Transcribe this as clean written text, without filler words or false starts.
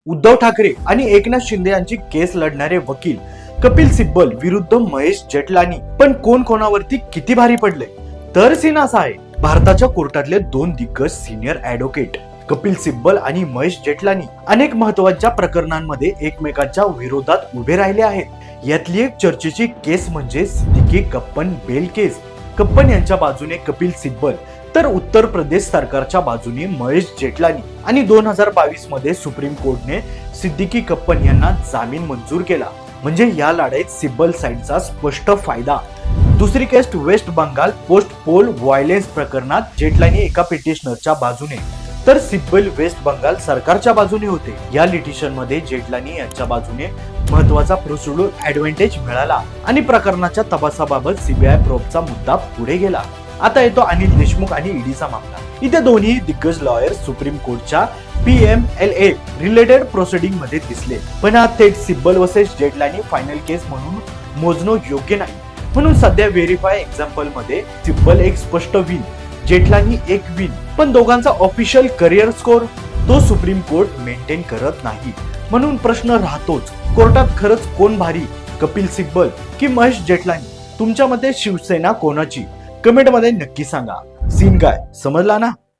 उद्धव ठाकरे आणि एकनाथ शिंदे यांची केस लढणारे वकील कपिल सिब्बल विरुद्ध महेश जेठलानी. पण कोण कोणावरती किती भारी पडले तर सीन असा आहे. भारताच्या कोर्टातले दोन दिग्गज सिनियर ऍडव्होकेट कपिल सिब्बल आणि महेश जेठलानी अनेक महत्त्वाच्या प्रकरणांमध्ये एकमेकांच्या विरोधात उभे राहिले आहेत. यातली एक चर्चेची केस म्हणजे सिद्दीकी कप्पन बेल केस. कप्पन यांच्या बाजूने कपिल सिब्बल तर उत्तर प्रदेश सरकारच्या बाजूने महेश जेठलानी. आणि 2022 मध्ये सुप्रीम कोर्टने सिद्दीकी कप्पन यांना जामीन मंजूर केला. म्हणजे या लढाईत सिब्बल साइडचा स्पष्ट फायदा. दुसरी case West Bengal post poll violence प्रकरणात जेठलानी एका पिटिशनरच्या बाजूने तर सिब्बल वेस्ट बंगाल सरकारच्या बाजूने होते. या लिटिगेशन मध्ये जेठलानी यांच्या बाजूने महत्वाचा प्रोसिड्युरल ऍडव्हान्टेज मिळाला आणि प्रकरणाच्या तपासाबाबत सीबीआय प्रोबचा मुद्दा पुढे गेला. आता येतो अनिल देशमुख आणि ईडीचा मामला. इथे दोन्ही दिग्गज लॉयर सुप्रीम कोर्टच्या PMLA रिलेटेड प्रोसिडिंग मध्ये दिसले. पण हा थेट Sibal versus Jethlani final case म्हणून मोजणं योग्य नाही. म्हणून सध्या व्हेरीफाय एक्झाम्पल मध्ये सिब्बल एक स्पष्ट विन, जेठलानी एक विन. पण दोघांचा ऑफिशियल करिअर स्कोर तो सुप्रीम कोर्ट मेंटेन करत नाही. म्हणून प्रश्न राहतोच, कोर्टात खरंच कोण भारी, कपिल सिब्बल की महेश जेठलानी? तुमच्या मते शिवसेना कोणाची? कमेंट मध्ये नक्की सांगा. सीन काय समजला ना?